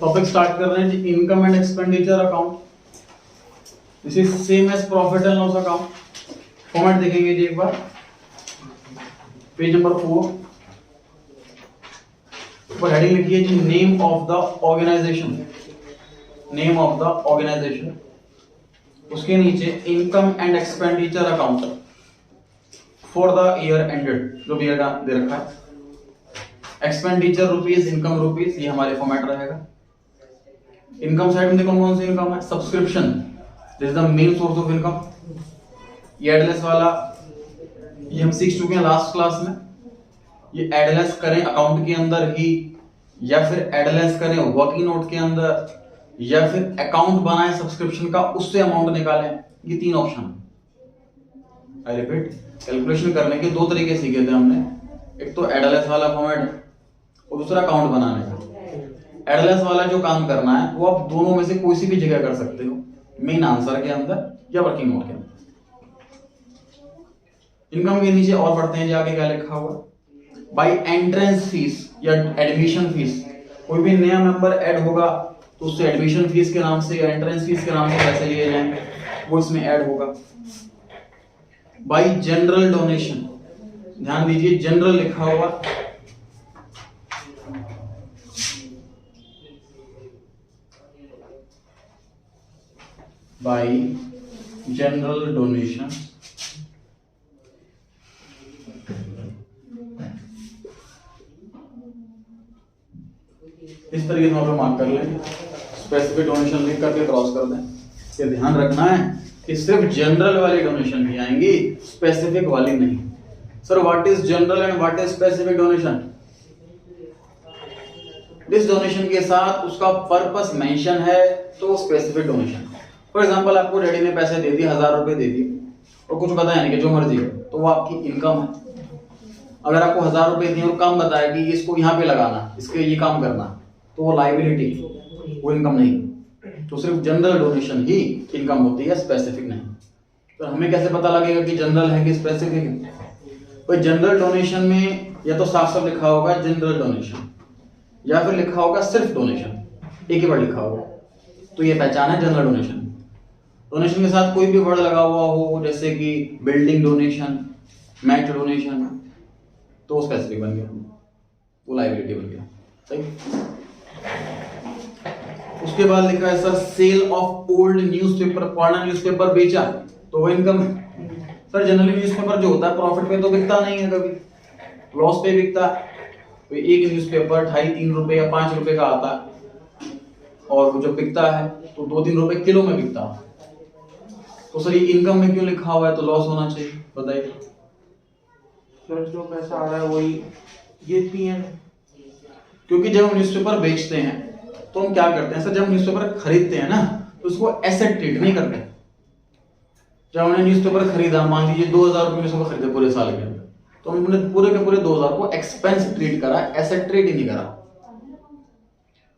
Topic start कर रहे हैं जी, income and expenditure account. This is same as profit and loss account. Format देखेंगे जी एक बार, पेज नंबर 4 पर हेडिंग लिखिए जी, name of the organisation. Name of the organisation, उसके नीचे income and expenditure account for the year ended, जो भी ईयर दे रखा है। एक्सपेंडिचर रुपीज, इनकम रुपीज, ये हमारे फॉर्मेट रहेगा। इनकम साइड में देखो कौन सी इनकम है, subscription, this is the main source of income. ये एडलेस वाला, ये हम सीख चुके हैं लास्ट क्लास में। ये एडलेस करें अकाउंट के अंदर ही, या फिर एडलेस करें वर्किंग नोट के अंदर, या फिर अकाउंट बनाए सब्सक्रिप्शन का, उससे अमाउंट निकालें। ये तीन ऑप्शन। आई रिपीट, कैलकुलेशन करने के दो तरीके सीखे थे हमने। एक तो एडलेस वाला फॉर्मेट और दूसरा अकाउंट बनाने का। एडलेस वाला जो काम करना है वो आप दोनों में से कोई सी भी जगह कर सकते हो, मेन आंसर के अंदर या वर्किंग नोट के अंदर। इनकम के नीचे और पढ़ते हैं जी, आगे क्या लिखा हुआ, बाय एंट्रेंस फीस या एडमिशन फीस। कोई भी नया मेंबर ऐड होगा तो उससे एडमिशन फीस के नाम से या एंट्रेंस फीस के नाम से पैसे लिए जाएंगे, वो इसमें ऐड होगा। बाय जनरल डोनेशन, ध्यान दीजिए जनरल लिखा हुआ, बाय जनरल डोनेशन। इस तरीके से आप मार्क कर लें, स्पेसिफिक डोनेशन लिख करके क्रॉस कर दें। ये ध्यान रखना है कि सिर्फ जनरल वाली डोनेशन ही आएंगी, स्पेसिफिक वाली नहीं। Sir what is general and what is specific donation? जिस डोनेशन के साथ उसका पर्पस मेंशन है तो स्पेसिफिक डोनेशन। फॉर एग्जांपल आपको डैडी ने पैसे दे दिए, 1000 रुपए दे दिए और कुछ बताया नहीं कि जो मर्जी है, तो वो आपकी इनकम है। अगर आपको 1000 रुपए दिए और काम बताया कि इसको यहाँ पे लगाना, इसके ये काम करना, तो वो लायबिलिटी, वो इनकम नहीं। तो सिर्फ जनरल डोनेशन ही इनकम होती है, स्पेसिफिक नहीं। तो हमें कैसे पता लगेगा कि जनरल है कि स्पेसिफिक है? कोई जनरल डोनेशन में या तो साफ साफ लिखा होगा जनरल डोनेशन, या फिर लिखा होगा सिर्फ डोनेशन, एक ही वर्ड लिखा होगा, तो ये पहचान है जनरल डोनेशन। डोनेशन के साथ कोई भी वर्ड लगा हुआ हो, जैसे कि बिल्डिंग डोनेशन, मैच डोनेशन, तो स्पेसिफिक बन गया, वो लायबिलिटी बन गया। सही। उसके बाद लिखा है sir sale of old newspaper, पुराना न्यूज़पेपर बेचा तो वो इनकम है। सर जनरली न्यूज़पेपर जो होता है प्रॉफिट पे तो बिकता नहीं है, कभी लॉस पे बिकता है। तो एक न्यूज़पेपर 2.5-3 रुपए या 5 रुपए का आता है, और वो जब बिकता है तो 2-3 रुपए किलो में बिकता है। तो सर ये इनकम में क्यों लिखा हुआ है, तो लॉस होना चाहिए, बताइए। सर जो पैसा आ रहा है वही ये पीएन, क्योंकि जब हम न्यूज़पेपर बेचते हैं तो हम क्या करते हैं सर, जब हम न्यूज़पेपर खरीदते हैं ना तो उसको एसेट ट्रीट नहीं करते। जब हमने न्यूज़पेपर खरीदा, मान लीजिए 2000 रुपये न्यूज़पेपर खरीदे पूरे साल के अंदर, तो हमने पूरे के पूरे 2000 को एक्सपेंस ट्रीट करा, एसेट ट्रीट ही नहीं करा।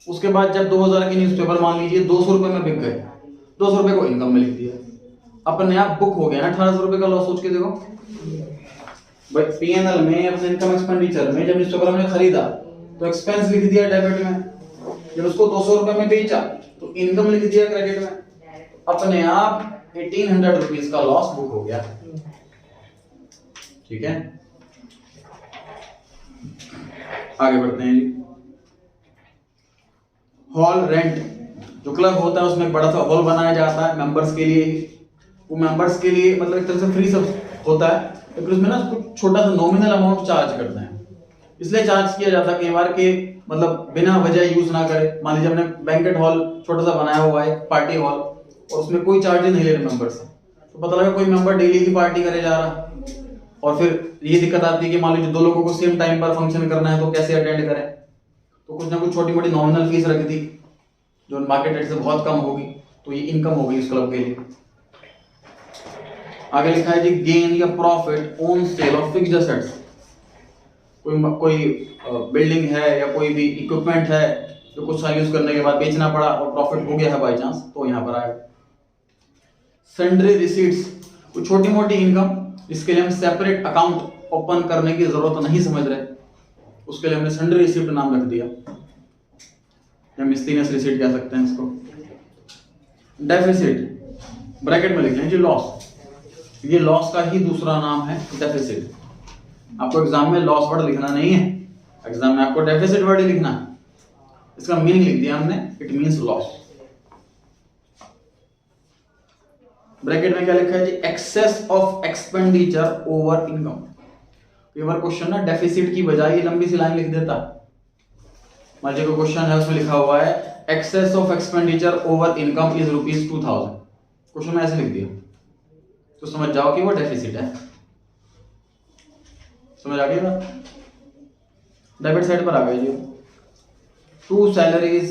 उसके बाद जब 2000 के न्यूज़पेपर मान लीजिए 200 रुपए में बिक गए, 200 रुपए को इनकम में लिख दिया, अपने आप बुक हो गया ना 1800 रुपए का लॉस। सोच के देखो भाई, पीएनएल में अपने इनकम एक्सपेंडिचर में जब न्यूज़पेपर हमने खरीदा तो एक्सपेंस लिख दिया डेबिट में, जब उसको 200 रुपए में बेचा तो इनकम लिख दिया क्रेडिट में, अपने आप 1800 रुपीज का लॉस बुक हो गया। ठीक है, आगे बढ़ते हैं जी। हॉल रेंट, जो क्लब होता है उसमें एक बड़ा सा हॉल बनाया जाता है मेंबर्स के लिए। वो मेंबर्स के लिए मतलब एक तरह से फ्री सब होता है, लेकिन उसमें ना कुछ छोटा सा नॉमिनल अमाउंट चार्ज करते हैं। इसलिए चार्ज किया जाता है कई बार के मतलब बिना वजह यूज ना करे। मान लीजिए हमने बैंकेट हॉल छोटा सा बनाया हुआ है, पार्टी हॉल, और उसमें कोई चार्ज नहीं ले रहे मेंबर से, तो पता लगा कोई मेंबर डेली की पार्टी करे जा रहा, और फिर ये दिक्कत आती है कि मान लीजिए 2 लोगों को सेम टाइम पर फंक्शन करना है तो कैसे अटेंड करें। तो कुछ ना कुछ छोटी मोटी नॉमिनल फीस रख दी जो मार्केट रेट से बहुत कम होगी, तो ये इनकम होगी उस क्लब के लिए। आगे लिखा है जी गेन या profit on sale of fixed assets. कोई बिल्डिंग है या कोई भी इक्विपमेंट है जो कुछ साल यूज करने के बाद बेचना पड़ा और प्रॉफिट हो गया है बाय चांस, तो यहाँ पर आएगा। सन्ड्री रिसीट्स, कुछ छोटी मोटी इनकम जिसके लिए हम सेपरेट अकाउंट ओपन करने की जरूरत नहीं समझ रहे, उसके लिए हमने सन्ड्री रिसीप्ट नाम रख दिया। या मिसलिनियस रिसीट कह सकते हैं इसको। डेफिसिट ब्रैकेट में लिख लें जी लॉस, ये लॉस का ही दूसरा नाम है डेफिसिट। आपको एग्जाम में लॉस वर्ड लिखना नहीं है, एग्जाम में आपको डेफिसिट वर्ड ही लिखना है। इसका मीनिंग लिख दिया हमने, इट मींस लॉस। ब्रैकेट में क्या लिखा है जी, excess of expenditure over income. कई बार क्वेश्चन ना डेफिसिट की बजाय लंबी सी लाइन लिख देता। मान लीजिए कोई क्वेश्चन है, उसमें लिखा हुआ है excess of expenditure over income is ₹2000, question में ऐसे लिख दिया तो समझ जाओ कि वो डेफिसिट है। समझ आ गई ना? डेबिट साइड पर आ गए जी। टू सैलरीज,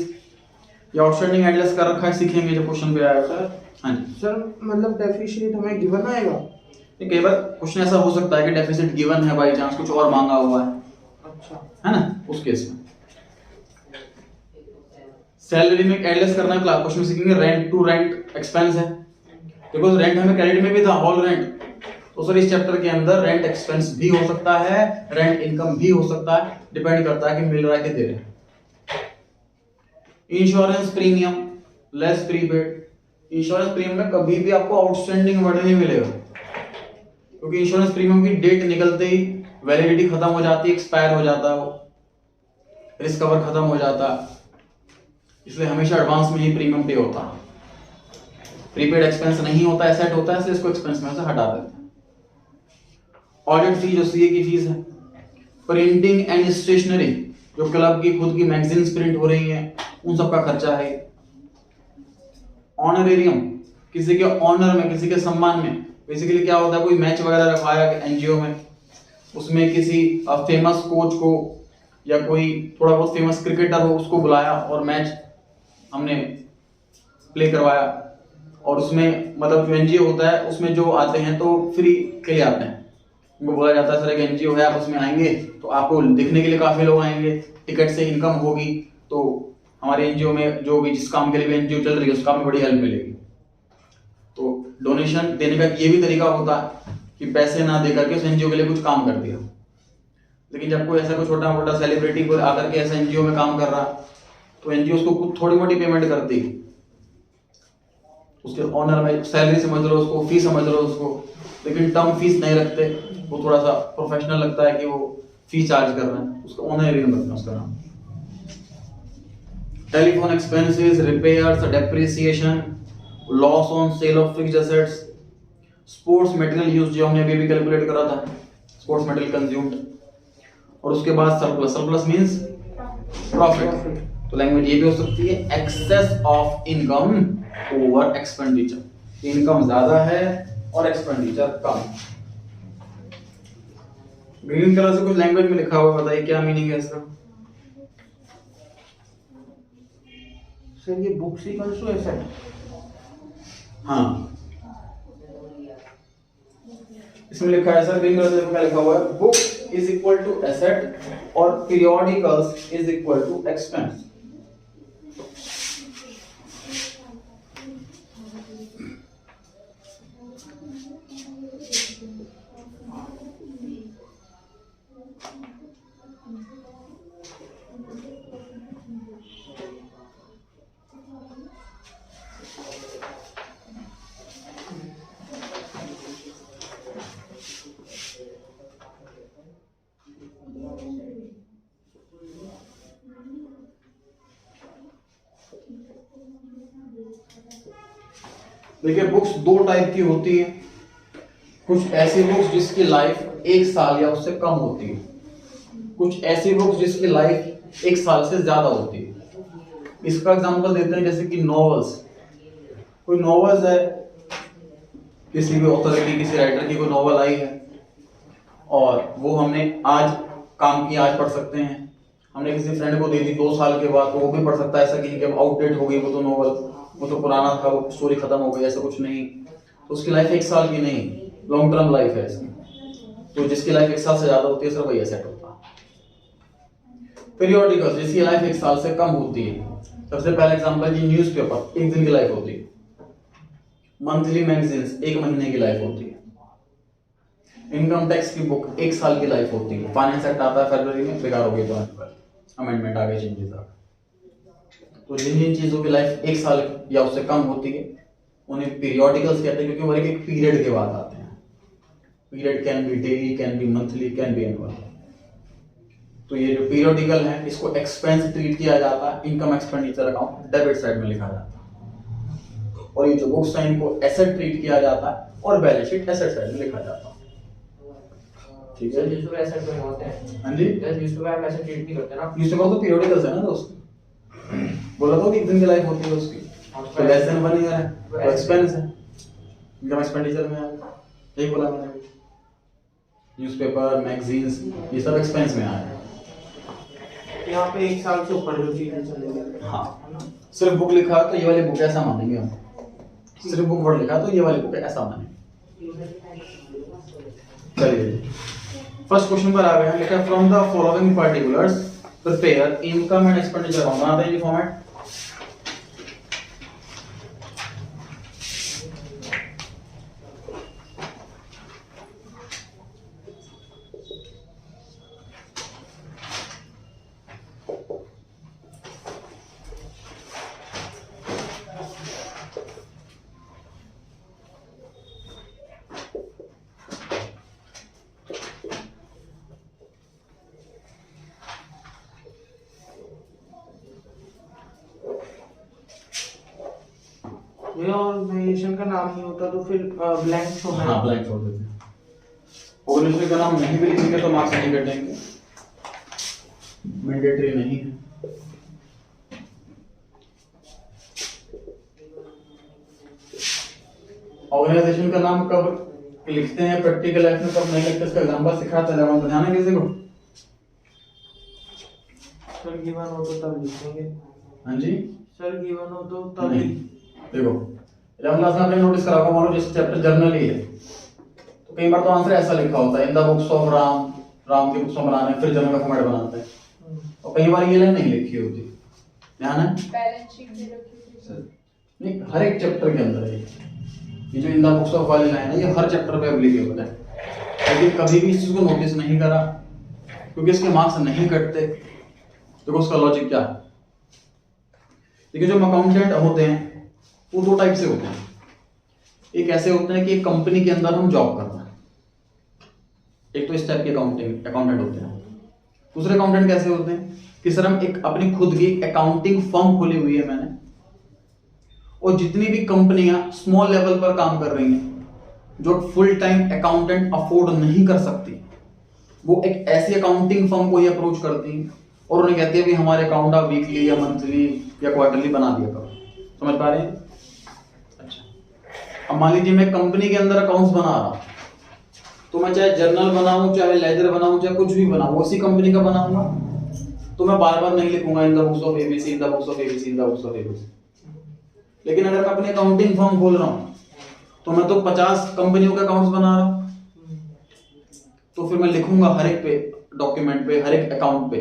ये आउटस्टैंडिंग एडलेस कर रखा है, सीखेंगे जब क्वेश्चन पे आएगा। सर हाँ जी सर, मतलब डेफिसिट हमें गिवन आएगा? कई बार क्वेश्चन ऐसा हो सकता है कि डेफिसिट गिवन है, बाई चांस कुछ और मांगा हुआ है, अच्छा है ना, उस केस में। सैलरी में एडलेस करना है, क्वेश्चन में सीखेंगे रेंट टू रेंट एक्सपेंस है, बिकॉज रेंट हमें क्रेडिट में भी था, हॉल रेंट। तो सर इस चैप्टर के अंदर रेंट एक्सपेंस भी हो सकता है, रेंट इनकम भी हो सकता है, डिपेंड करता है कि मिल रहा है कि दे रहे हैं। Insurance premium less prepaid, insurance premium में कभी भी आपको आउटस्टैंडिंग वर्ड नहीं मिलेगा, क्योंकि इंश्योरेंस प्रीमियम की डेट निकलते ही वैलिडिटी खत्म हो जाती है, एक्सपायर हो जाता है, वो रिस्क कवर खत्म हो जाता है, इसलिए हमेशा एडवांस में ही प्रीमियम पे होता है। प्रीपेड एक्सपेंस नहीं होता, एसेट होता है, इसलिए इसको एक्सपेंस में से हटा देते हैं। ऑडिट फी जो सीए की फीस है, प्रिंटिंग एंड स्टेशनरी जो क्लब की खुद की मैगजीन्स प्रिंट हो रही हैं, उन सब का खर्चा है। ऑनरेरियम, किसी के ऑनर में, किसी के सम्मान में, बेसिकली क्या होता है, कोई मैच वगैरह रखवाया एनजीओ में, उसमें किसी फेमस कोच को या कोई थोड़ा बहुत फेमस क्रिकेटर हो उसको बुलाया और मैच हमने प्ले करवाया, और उसमें मतलब जो एनजीओ होता है उसमें जो आते हैं तो फ्री के लिए आते हैं, उनको बोला जाता है सर एक एनजीओ है, आप उसमें आएंगे तो आपको देखने के लिए काफी लोग आएंगे, टिकट से इनकम होगी, तो हमारे एनजीओ में जो भी जिस काम के लिए भी एनजीओ चल रही है उस काम में बड़ी हेल्प मिलेगी। तो डोनेशन देने का ये भी तरीका होता है कि पैसे ना दे करके उस एनजीओ के लिए कुछ काम कर दिया। लेकिन जब कोई ऐसा कोई छोटा मोटा सेलिब्रिटी कोई आकर के ऐसा एनजीओ में काम कर रहा, तो एनजीओ उसको कुछ थोड़ी मोटी पेमेंट करती, उसके ऑनर में सैलरी समझ लो उसको, फीस समझ लो उसको, लेकिन टर्म फीस नहीं रखते, वो थोड़ा सा प्रोफेशनल लगता है कि वो फी चार्ज कर रहे हैं, उसका ऑनरेरियम रखते हैं उसका नाम। Telephone expenses, repairs, depreciation, loss on sale of fixed assets, sports material use जो हमने अभी भी कैलकुलेट करा था, स्पोर्ट्स मटेरियल कंज्यूम्ड, और उसके बाद सरप्लस, सरप्लस मींस प्रॉफिट। तो लैंग्वेज ये भी हो सकती है excess of income over expenditure, income ज्यादा है और एक्सपेंडिचर कम। ग्रीन कलर से कुछ लैंग्वेज में लिखा हुआ, बताइए क्या मीनिंग है इसका? सर ये बुक्स इक्वल्स टू एसेट। हाँ, इसमें लिखा है सर ग्रीन कलर से क्या लिखा हुआ है, book is equal to asset और periodicals is equal to expense. देखिए बुक्स दो टाइप की होती है, कुछ ऐसी बुक्स जिसकी लाइफ 1 साल या उससे कम होती है, कुछ ऐसी बुक्स जिसकी लाइफ 1 साल से ज्यादा होती है। इसका एग्जांपल देते हैं जैसे कि नॉवेल्स, कोई नॉवेल्स है, किसी भी ऑथर की, किसी राइटर की कोई नॉवल आई है और वो हमने आज काम की, आज पढ़ सकते हैं, हमने किसी फ्रेंड को दे दी 2 साल के बाद तो वो भी पढ़ सकता है, ऐसा कि आउटडेट हो गई वो तो नॉवल, वो तो पुराना था, वो स्टोरी खत्म हो गई, ऐसा कुछ नहीं। तो उसकी लाइफ 1 साल की नहीं, लॉन्ग टर्म लाइफ है इसकी। तो जिसकी लाइफ 1 साल से ज्यादा होती है सर वही एसेट होता है। पीरियोडिकल, जिसकी लाइफ 1 साल से कम होती है, सबसे पहला एग्जांपल जी न्यूज़पेपर, 1 दिन की लाइफ होती है। मंथली मैगजीन्स 1 महीने की लाइफ होती है। इनकम टैक्स की बुक 1 साल की लाइफ होती है। फाइनेंस एक्ट आता है फरवरी में, बेकार हो गई तो अमेंडमेंट आ गए, चेंजेस आ गए। तो जिन जिन चीजों की लाइफ 1 साल या उससे कम होती है उन्हें पीरियोडिकल्स कहते हैं, क्योंकि वो एक पीरियड के बाद आते हैं। Period can be daily, can be monthly, can be annual. तो ये जो पीरियोडिकल है इसको एक्सपेंस ट्रीट किया जाता है, income expenditure account debit side में लिखा जाता है। और ये जो बुक्स हैं इनको एसेट ट्रीट किया जाता है और बैलेंस शीट एसेट साइड में लिखा जाता है। ठीक है, जिसको एसेट में होते हैं। हाँ जी, जिसको आप ऐसे ट्रीट नहीं करते ना, न्यूज़पेपर तो पीरियोडिकल्स है ना दोस्त। बोला तो कि एक दिन की लाइफ होती है उसकी, तो लेस देन 1 ईयर है तो एक्सपेंस है, इनकम एक्सपेंडिचर में आएगा। यही बोला मैंने, न्यूज़पेपर, मैगजीन्स, ये सब एक्सपेंस में आएगा। यहाँ पे 1 साल से ऊपर जो चीजें चलेगी। हाँ, सिर्फ बुक लिखा तो ये वाली बुक ऐसा मानेंगे हम, सिर्फ बुक वर्ड लिखा तो ये वाली बुक ऐसा मानेंगे। चलिए फर्स्ट क्वेश्चन पर आ गए हैं। लिखा from the following particulars prepare income and expenditure account. बनाते हैं ये फॉर्मेट। ये ऑर्गेनाइजेशन का नाम नहीं होता तो फिर ब्लैंक छोड़ना है। हाँ, ब्लैंक छोड़ देते हैं। ऑर्गेनाइजेशन का नाम नहीं भी लिखेंगे तो मार्क्स नहीं कटेंगे, मैंडेटरी नहीं है। ऑर्गेनाइजेशन का नाम कब लिखते हैं प्रैक्टिकल लाइफ में, कब नहीं लिखते, इसका एग्जांपल सिखाते हैं। तो ध्यान है किसी को? सर गिवन हो तो तब लिखेंगे। हाँ जी, सर गिवन हो तो तब नहीं। देखो 11 क्लास में आपने नोटिस करा होगा, मान लो जैसे चैप्टर जर्नल ही है तो कई बार तो आंसर ऐसा लिखा होता है, in the books of Ram, Ram की बुक्स में बनाने, फिर जर्नल का फॉर्मेट बनाते हैं। और कई बार ये लाइन नहीं लिखी होती, ध्यान है? बैलेंस शीट में रखी हुई। नहीं, हर एक चैप्टर के अंदर है ये जो इन द बुक्स ऑफ वाली लाइन है, ये हर चैप्टर पे एप्लीकेबल है। लेकिन कभी भी इस चीज को नोटिस नहीं करा क्योंकि इसके मार्क्स नहीं कटते। देखो उसका लॉजिक क्या है। देखिए जो अकाउंटेंट होते हैं वो 2 टाइप से होते हैं। एक ऐसे होते हैं कि एक कंपनी के अंदर हम जॉब करते हैं, एक तो इस टाइप के अकाउंटेंट होते हैं। दूसरे अकाउंटेंट कैसे होते हैं कि सर हम एक अपनी खुद की अकाउंटिंग फर्म खोली हुई है मैंने, और जितनी भी कंपनियां स्मॉल लेवल पर काम कर रही हैं जो फुल टाइम अकाउंटेंट अफोर्ड नहीं कर सकती, वो एक ऐसी अकाउंटिंग फर्म को ही अप्रोच करती हैं और उन्हें कहती है भी हमारे अकाउंट आप वीकली या मंथली या क्वार्टरली बना दिया करो। समझ पा रहे हैं? अच्छा, अब मान लीजिए मैं कंपनी के अंदर अकाउंट्स बना रहा हूं, तो मैं चाहे जर्नल बनाऊं, चाहे लेजर बनाऊं, चाहे कुछ भी बनाऊं, उसी कंपनी का बनाऊंगा, तो मैं बार बार नहीं लिखूंगा in the books of ABC, in the books of ABC, in the books of ABC. लेकिन अगर मैं अपनी अकाउंटिंग फर्म खोल रहा हूं तो मैं तो 50 कंपनियों के अकाउंट्स बना रहा हूं, तो फिर मैं लिखूंगा हर एक पे डॉक्यूमेंट पे, हर एक अकाउंट पे।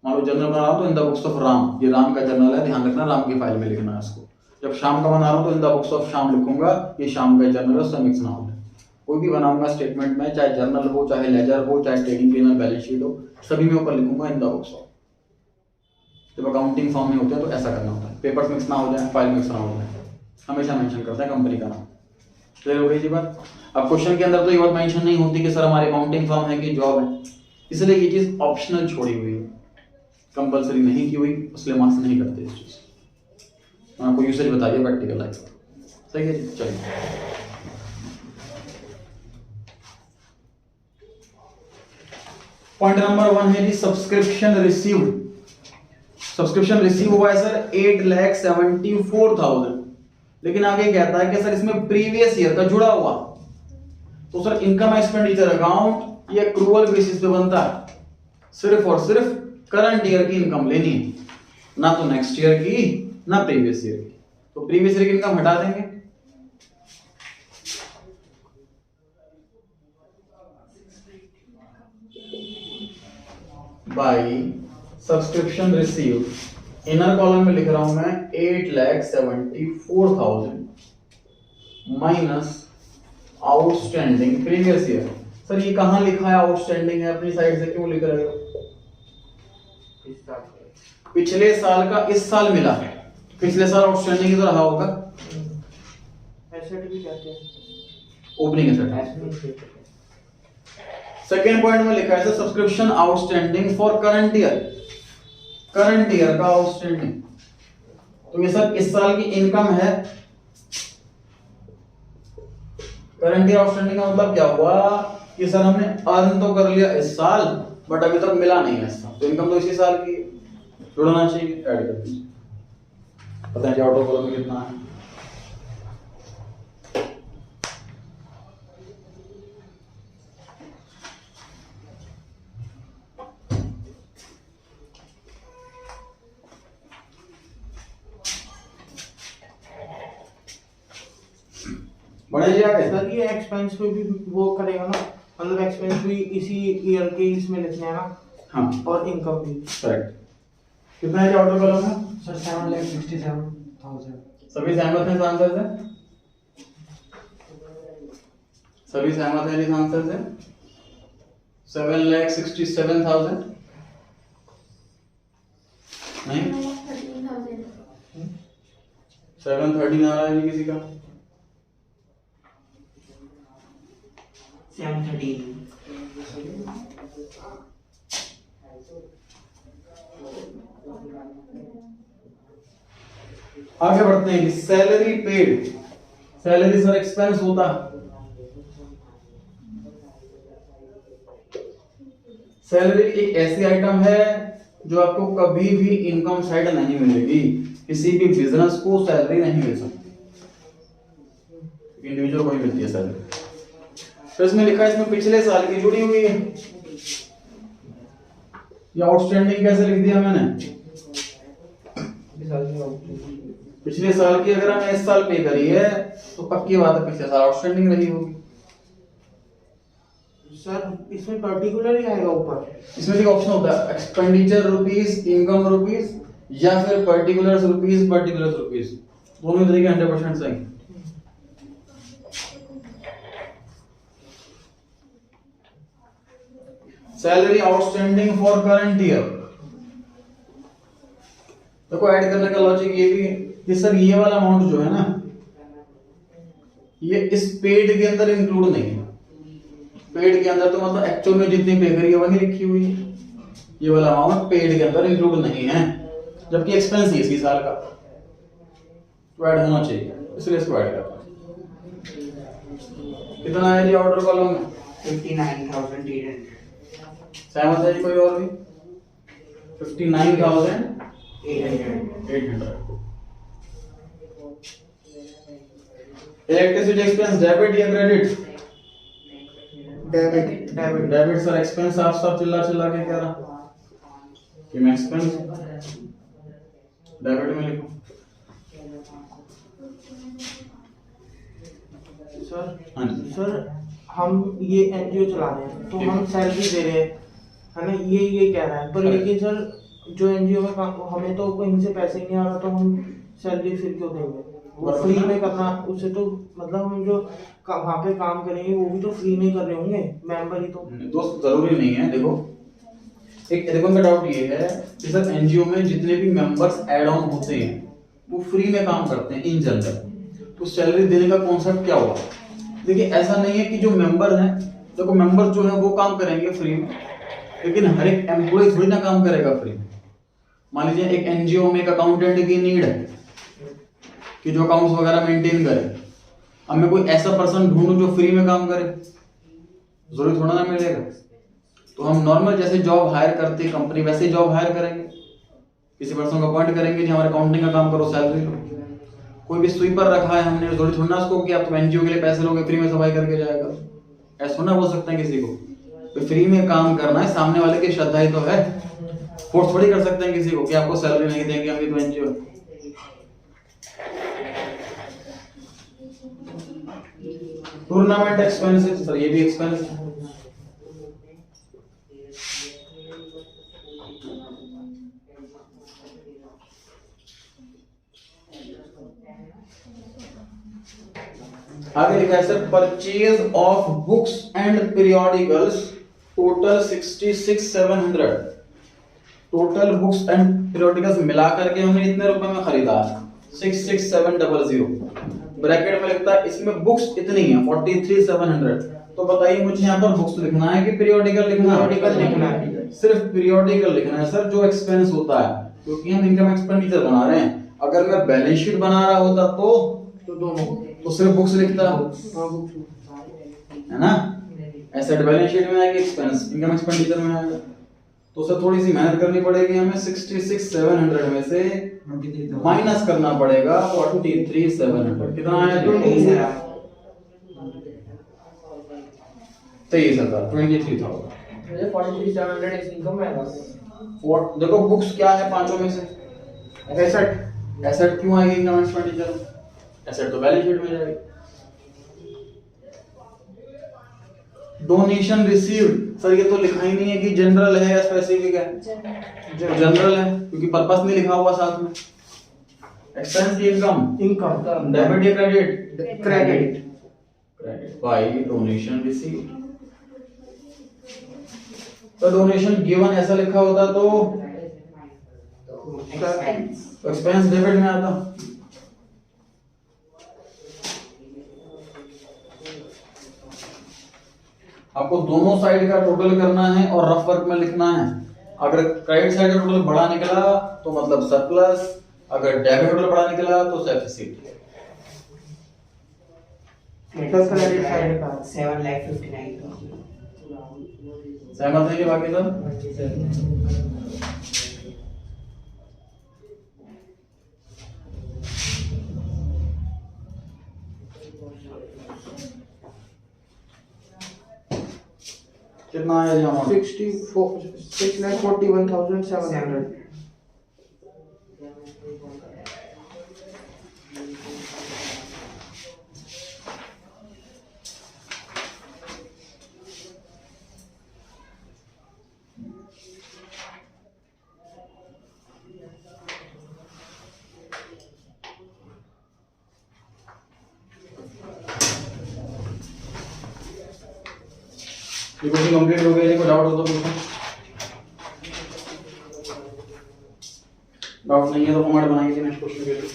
मान लो जर्नल बना रहा हूं तो in the books of Ram, ये राम का जर्नल है, ध्यान रखना राम की फाइल में लिखना है इसको। जब शाम का बना रहा हूं तो इन द बुक्स ऑफ शाम लिखूंगा, ये शाम का जर्नल है, उसका मिक्स ना हो। कोई भी बनाऊंगा स्टेटमेंट में, चाहे जर्नल हो, चाहे लेजर हो, चाहे ट्रेडिंग पी&एल बैलेंस शीट हो, सभी में ऊपर लिखूंगा इन द बुक्स ऑफ। जब अकाउंटिंग फॉर्म में होते हैं तो ऐसा करना होता है, पेपर्स मिक्स ना हो जाए, फाइल मिक्स ना हो जाए, हमेशा मेंशन करता है कंपनी का नाम। क्लियर हो गई जी बात? अब क्वेश्चन के अंदर तो ये बात मेंशन नहीं होती कि सर हमारी अकाउंटिंग फर्म है कि जॉब है, इसलिए ये चीज ऑप्शनल छोड़ी हुई है, कंपलसरी नहीं की हुई, इसलिए मार्क्स नहीं करते इस चीज। मैं आपको यूसेज बताइए प्रैक्टिकल लाइफ। सही है जी, चलिए पॉइंट नंबर 1 है जी सब्सक्रिप्शन रिसीव्ड। सब्सक्रिप्शन रिसीव हुआ है सर 8,74,000, लेकिन आगे कहता है कि सर इसमें प्रीवियस ईयर का जुड़ा हुआ, तो सर इनकम एक्सपेंडिचर अकाउंट ये एक्रूअल बेसिस पे बनता है, सिर्फ और सिर्फ करंट ईयर की इनकम लेनी है, ना तो नेक्स्ट ईयर की ना प्रीवियस ईयर की। तो प्रीवियस ईयर की इनकम हटा देंगे, by subscription receive, inner column में लिख रहा हूं मैं 8,74,000 minus outstanding previous year. Sir ये कहां लिखा है आउटस्टैंडिंग है, अपनी साइड से क्यों लिख रहे हो? पिछले साल का इस साल मिला है, पिछले साल आउटस्टैंडिंग तो रहा होगा, एसेट भी कहते हैं। Opening asset. सेकेंड पॉइंट में लिखा है subscription outstanding for current year, current year का आउटस्टैंडिंग। तो ये सर इस साल की इनकम है। करंट ईयर आउटस्टैंडिंग का मतलब क्या हुआ कि सर हमने अर्न तो कर लिया इस साल बट अभी तक मिला नहीं है इस साल, तो इनकम तो इसी साल की जुड़ना चाहिए, ऐड कर दीजिए। पता है आउटर कॉलम में कितना है। बड़े जी आगे सर ये एक्सपेंस पे भी वो करेगा ना, मतलब एक्सपेंस भी इसी ईयर के इसमें लिखना है ना। हाँ और इनकम भी। करेक्ट। कितना है आउटर कॉलम में? सर 7,67,000। सभी सहमत हैं इस आंसर से? सभी सहमत हैं इस आंसर से? 7,67,000 नहीं 13,000 730 आ रहा है जी किसी का? 713। आगे बढ़ते हैं कि salary paid, salary sir expense होता है। सैलरी एक ऐसी आइटम है जो आपको कभी भी इनकम साइड नहीं मिलेगी, किसी भी बिजनेस को सैलरी नहीं मिल सकती, इंडिविजुअल को ही मिलती है सैलरी। तो इसमें लिखा है इसमें पिछले साल की जुड़ी हुई है। ये आउटस्टैंडिंग कैसे लिख दिया मैंने? पिछले साल की अगर हमने इस साल पे करी है तो पक्की बात है पिछले साल आउटस्टैंडिंग रही होगी। सर इसमें पर्टिकुलर ही आएगा ऊपर, इसमें एक ऑप्शन होता है एक्सपेंडिचर रुपीस, इनकम रुपीस या फिर पर्टिकुलर रुपीस, पर्टिकुलर रुपीस, दोनों तरीके 100% सही। Salary outstanding for current year, देखो ऐड करने का लॉजिक ये भी है कि सर ये वाला अमाउंट जो है ना ये इस पेड के अंदर इंक्लूड नहीं है। पेड के अंदर तो मतलब एक्चुअल में जितनी पे करी है वही लिखी हुई है, ये वाला अमाउंट पेड के अंदर इंक्लूड नहीं है, जबकि एक्सपेंस ही इसी साल का तो ऐड होना चाहिए, इसलिए इसको ऐड करता है। कितना है जी ऑर्डर कॉलम में? 59,800। सहमत है जी कोई और भी? 59,800। इलेक्ट्रिसिटी एक्सपेंस डेबिट या credit? Debit. Debit. Debit sir expense साफ साफ चिल्ला चिल्ला के कह रहा कि मैं एक्सपेंस डेबिट में लिखूं। सर हाँ जी सर हम ये एनजीओ चला रहे हैं तो हम सैलरी दे रहे हैं, है ना, ये कह रहा है, पर लेकिन सर जो एनजीओ में काम, हमें तो कहीं से पैसे ही नहीं आ रहा तो हम सैलरी फिर क्यों देंगे? वो फ्री में करना, उससे तो मतलब हम जो वहाँ पे काम करेंगे वो भी तो फ्री में कर रहे होंगे, मेंबर ही तो। दोस्त जरूरी नहीं है। देखो देखो इनका डाउट ये है कि सर एनजीओ में जितने भी मेंबर्स ऐड ऑन होते हैं वो फ्री में काम करते हैं इन जनरल, तो सैलरी देने का कॉन्सेप्ट क्या हुआ? देखिए ऐसा नहीं है कि जो मेंबर हैं, देखो मेंबर जो है वो काम करेंगे फ्री में, लेकिन हर एक एम्प्लॉय थोड़ी ना काम करेगा फ्री में। मान लीजिए एक एनजीओ में एक अकाउंटेंट की नीड है कि जो अकाउंट्स वगैरह मेंटेन करे, अब मैं कोई ऐसा पर्सन ढूंढूं जो फ्री में काम करे, जरूरी थोड़ा ना मिलेगा। तो हम नॉर्मल जैसे जॉब हायर करते कंपनी वैसे ही जॉब हायर करेंगे, किसी पर्सन को अपॉइंट करेंगे जी हमारे अकाउंटिंग का काम करो, सैलरी लो। कोई भी स्वीपर रखा है हमने, जरूरी थोड़ा ना उसको कि आप तो एनजीओ के लिए पैसे लोगे फ्री में सफाई करके जाएगा, ऐसा ना बोल सकते हैं किसी को। तो फ्री में काम करना है, सामने वाले की श्रद्धा ही तो है, फोर्स थोड़ी कर सकते हैं किसी को कि आपको सैलरी नहीं देंगे हम, तो एनजीओ। टूर्नामेंट एक्सपेंसेस सर ये भी एक्सपेंस है। आगे लिखा है sir purchase of books and periodicals total 66,700। Total books and periodicals मिला करके हमने इतने रुपए में खरीदा है। 66700 ब्रैकेट में लिखता है इसमें बुक्स इतनी है 43700। तो बताइए मुझे यहाँ पर बुक्स लिखना है कि पीरियोडिकल लिखना है? Periodical लिखना है। सिर्फ पीरियोडिकल लिखना है सर, जो एक्सपेंस होता है, क्योंकि हम इनकम एक्सपेंडिचर बना रहे हैं। अगर मैं बैलेंस शीट बना रहा होता तो दोनों तो सिर्फ बुक्स लिखता, हाँ बुक्स है ना? एसेट बैलेंस शीट में आएगी, एक्सपेंस इनकम एक्सपेंडिचर में आएगा। तो सर थोड़ी सी मेहनत करनी पड़ेगी हमें। 66700 में से माइनस करना पड़ेगा 43700। कितना आया? 23,000 23,000 23,000। मुझे 43,700 इस इनकम में आएगा। देखो बुक्स क्या है पांचों में से? एसेट। एसेट क्यों आएगी इनकम एक्सपेंडिचर? एसेट तो बैलेंस शीट में जाएगी। डोनेशन रिसीव्ड, सर ये तो लिखा ही नहीं है कि जनरल है या स्पेसिफिक है। जनरल है क्योंकि पर्पस नहीं लिखा हुआ साथ में। एक्सपेंस की इनकम डेबिट या credit? Credit. Credit by donation received. तो डोनेशन गिवन ऐसा लिखा होता तो एक्सपेंस डेबिट में आता। आपको दोनों साइड का टोटल करना है और रफ वर्क में लिखना है। अगर क्रेडिट साइड का टोटल बड़ा निकला तो मतलब सरप्लस, अगर डेबिट टोटल बड़ा निकला तो डेफिसिट। टोटल क्रेडिट साइड का 7,59,000। सहमत है कि बाकी सब? कितना है यहाँ? 6,41,700। ये क्वेश्चन कंप्लीट हो गया। कोई डाउट हो तो पूछो। डाउट नहीं है तो फॉर्मेट बनाएंगे नेक्स्ट क्वेश्चन के लिए।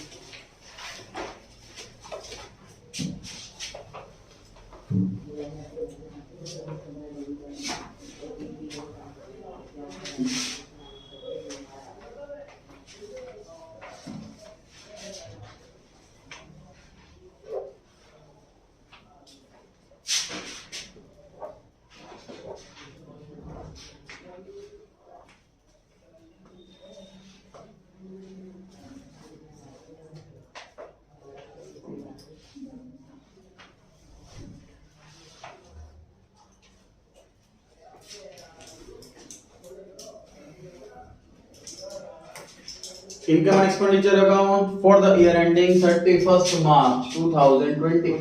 Income and expenditure account for the year ending 31st March 2020.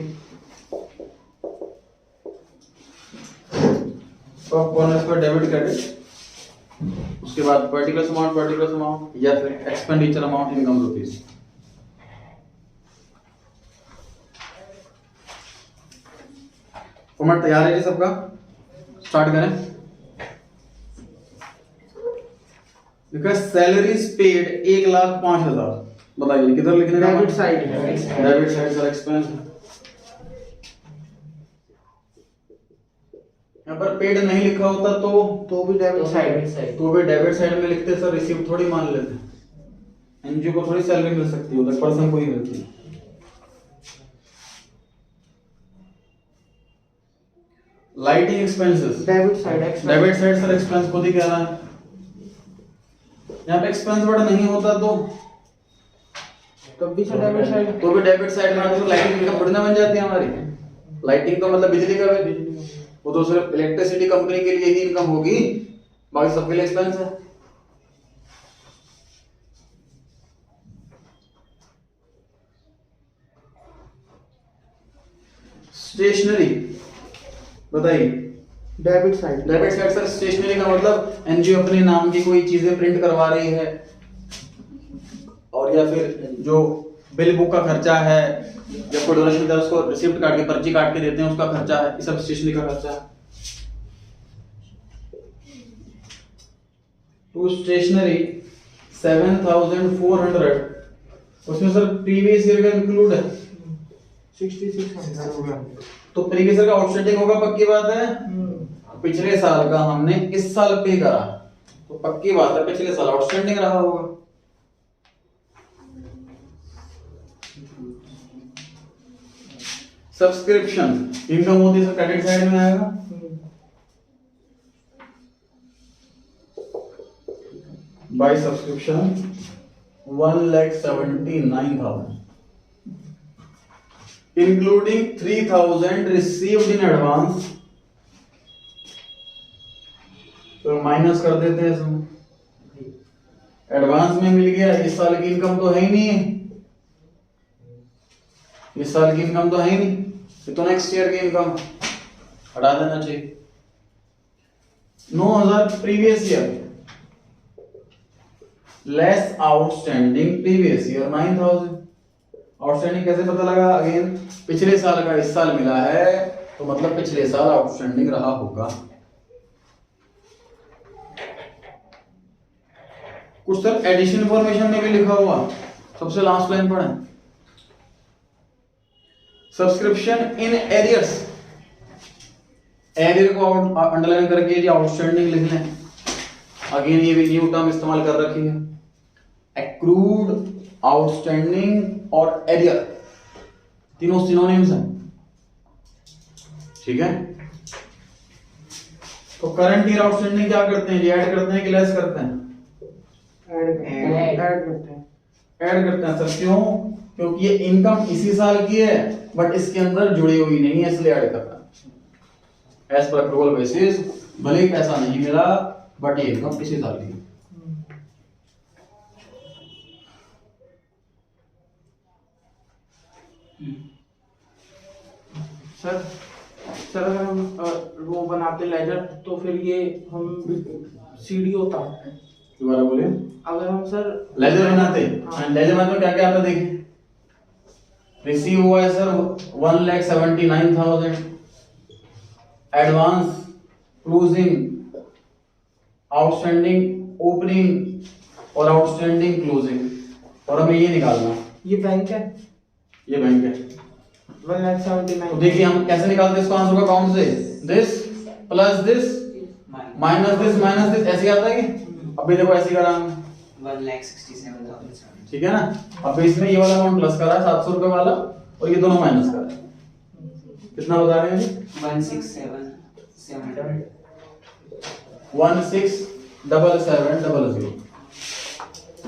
तो कौन इस पर डेबिट क्रेडिट, उसके बाद पर्टिकुलर अमाउंट या फिर expenditure amount income rupees. Format तैयार है जी सबका? स्टार्ट करें। Because salaries paid 1,05,000। बताइए किधर लिखने का? डेबिट साइड है। डेबिट साइड सर एक्सपेंस है। यहाँ पर पेड नहीं लिखा होता तो भी डेबिट साइड। तो भी डेबिट साइड में लिखते सर, रिसीव थोड़ी मान लेते। एनजीओ को थोड़ी सैलरी मिल सकती है, उधर पर्सन को ही मिलती है। Lighting expenses debit side sir expense खुद ही कह रहा है। यहाँ पे एक्सपेंस बड़ा नहीं होता तो तब भी डेबिट साइड। तो भी डेबिट साइड में तो लाइटिंग इनकम थोड़ी ना बन जाती है हमारी। लाइटिंग तो मतलब बिजली का बिल, वो तो सिर्फ इलेक्ट्रिसिटी कंपनी के लिए ही इनकम होगी, बाकी सबके लिए एक्सपेंस है। स्टेशनरी बताइए। डेबिट साइड सर स्टेशनरी का मतलब एनजीओ अपने नाम की कोई चीजें प्रिंट करवा रही है, और या फिर जो बिल बुक का खर्चा है, जब कोई डोनेशन देता है उसको रिसिप्ट काट के पर्ची काट के देते हैं, उसका खर्चा है। ये सब स्टेशनरी का खर्चा है। तो स्टेशनरी 7,400 उसमें सर प्रीवियस ईयर का इंक्लूड है 6600 हो गया। तो प्रीवियस ईयर का आउटस्टैंडिंग होगा, पक्की बात है। पिछले साल का हमने इस साल पे करा तो पक्की बात है पिछले साल आउटस्टैंडिंग रहा होगा। सब्सक्रिप्शन इनकम होती है क्रेडिट साइड में आएगा। By subscription 1,79,000 including 3,000 received in advance. तो माइनस कर देते हैं इसमें, एडवांस में मिल गया। इस साल की इनकम तो है ही नहीं है, इस साल की इनकम तो है ही नहीं, ये तो नेक्स्ट ईयर की इनकम हटा देना चाहिए। 9,000 previous year less outstanding previous year 9,000। Outstanding कैसे पता लगा? अगेन पिछले साल का इस साल मिला है तो मतलब पिछले साल आउटस्टैंडिंग रहा होगा। कुछ सर एडिशन इंफॉर्मेशन में भी लिखा हुआ, सबसे लास्ट लाइन पढ़ें। सब्सक्रिप्शन इन एरियर्स, एरियर को अंडरलाइन करके ये आउटस्टैंडिंग लिख लें। अगेन ये भी न्यू टर्म इस्तेमाल कर रखी है, एक्रूड, आउटस्टैंडिंग और एरियर तीनों सिनोनिम्स हैं, ठीक है। तो करंट ईयर आउटस्टैंडिंग क्या करते हैं? ये ऐड करते हैं कि लेस करते हैं? ऐड करते हैं। ऐड करते हैं सर, क्यों? क्योंकि ये इनकम इसी साल की है बट इसके अंदर जुड़ी हुई नहीं है, इसलिए ऐड करना है। एज पर अप्रूवल बेसिस भले ही पैसा नहीं मिला बट ये इनकम इसी साल की है। सर सर अगर हम वो बनाते लेजर तो फिर ये हम सीडी होता। दोबारा बोलिए। अगर हम सर लेजर बनाते, हाँ। लेजर बनाते क्या क्या आता देखिए। रिसीव हुआ है sir 1,79,000, advance, closing, outstanding opening और आउटस्टैंडिंग क्लोजिंग, और हमें ये निकालना। ये बैंक है, ये बैंक है। 1,79,000। तो देखिए हम कैसे निकालते हैं इसको आंसर को, अकाउंट से this plus this minus this, ऐसे आता है कि अभी देखो ऐसे करा हमने, 1,67,000। ठीक है ना। अब इसमें ये वाला अमाउंट प्लस करा है 700 रुपए वाला और ये दोनों माइनस करा है। कितना बता रहे हैं जी? 1,67,700। 1,67,700।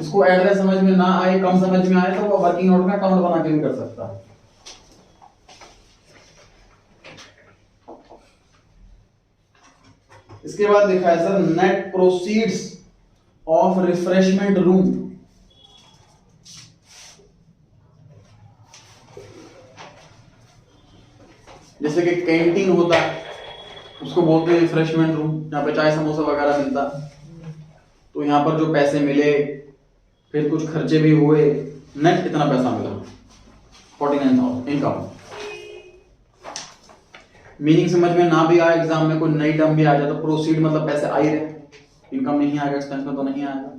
इसको एड्रेस समझ में ना आए, कम समझ में आए तो वो वर्किंग नोट में अकाउंट बना के भी कर सकता है। इसके बाद लिखा है sir net proceeds of refreshment room. जैसे कि कैंटीन होता है उसको बोलते हैं रिफ्रेशमेंट रूम, यहाँ पे चाय समोसा वगैरह मिलता। तो यहाँ पर जो पैसे मिले फिर कुछ खर्चे भी हुए, नेट इतना पैसा मिला 49,000 इनकम। मीनिंग समझ में ना भी आए, एग्जाम में कोई नई टर्म भी आ जाए तो प्रोसीड मतलब पैसे आ ही रहे, इनकम नहीं आएगा, एक्सपेंस में तो नहीं आएगा।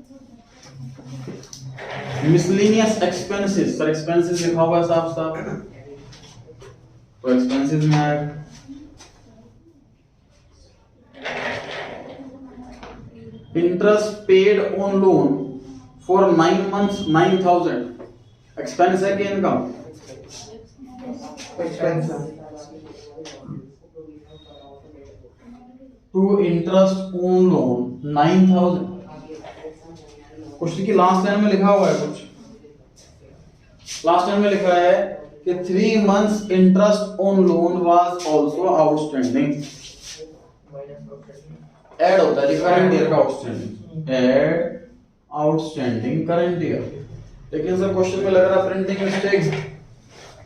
मिसलेनियस एक्सपेंसेस, सर एक्सपेंसेस लिखा हुआ है साफ साफ तो एक्सपेंसेस में आएगा। Interest paid on loan for 9 months 9,000 expense है कि इनकम? एक्सपेंस है। To interest on loan 9,000। Question की लास्ट लाइन में लिखा हुआ है कुछ, लास्ट लाइन में लिखा है कि 3 months interest on loan was also outstanding. Add होता है करंट ईयर का outstanding, add outstanding current year. लेकिन सर क्वेश्चन में लग रहा है प्रिंटिंग मिस्टेक्स,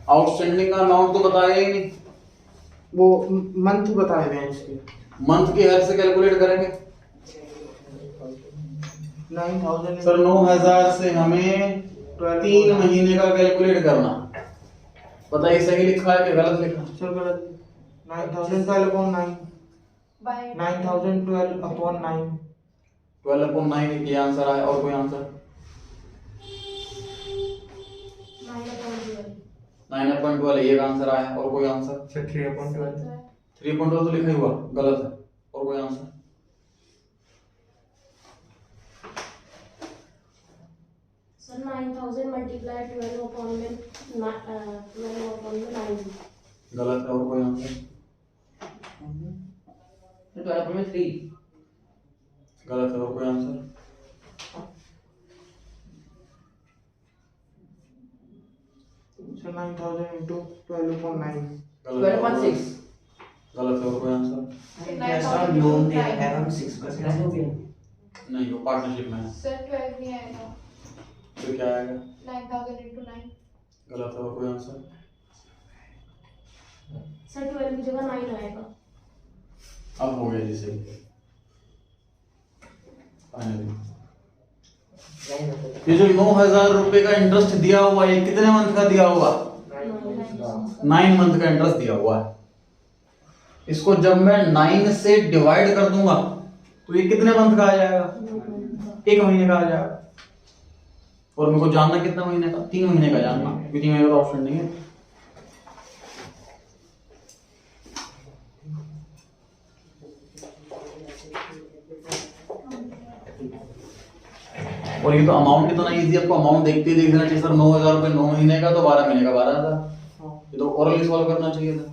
आउटस्टैंडिंग का अमाउंट तो बताया ही नहीं, वो मंथ बताए हुए हैं इसके। मंथ की हेल्प से कैलकुलेट करेंगे 9,000 सर 9,000 से हमें 3 महीने का कैलकुलेट करना। बताइए सही लिखा है कि गलत लिखा? सर गलत। 9,012/9 9,012/9 12/9 ये आंसर आया। और कोई आंसर? 9.12 एक आंसर आया, और कोई आंसर? सर 3/12 3.12 तो लिखा ही हुआ, गलत है। और कोई आंसर? सर 9000 मल्टीप्लाई 12 अपॉन में 12 अपॉन में 9। गलत है। और कोई आंसर? 12 अपॉन में 3। गलत है। और कोई आंसर? सर 9000 into 12/9 गलत है। 12.6। गलत है। और कोई आंसर? लोन दिया है हम 6% हो गया। नहीं, वो पार्टनरशिप में है। सर 12 नहीं आएगा, फिर क्या आएगा? 9000 into 9। गलत है। और कोई आंसर? सर 12 की जगह 9 आएगा। अब हो गया जी सही। फाइनली ये जो 9,000 रुपए का इंटरेस्ट दिया हुआ है, ये कितने मंथ का दिया हुआ? 9 मंथ का इंटरेस्ट दिया हुआ है। इसको जब मैं 9 से डिवाइड कर दूंगा तो ये कितने मंथ का आ जाएगा? 1 महीने का आ जाएगा। और मेरे को जानना कितना महीने का? 3 महीने का जानना, क्योंकि 3 महीने का ऑप्शन नहीं है। और ये तो अमाउंट कितना इजी, आपको अमाउंट देखते ही देख लेना चाहिए। सर 9,000 रुपए 9 महीने का, तो 12 महीने का 12,000। ये तो ओरली सॉल्व करना चाहिए था।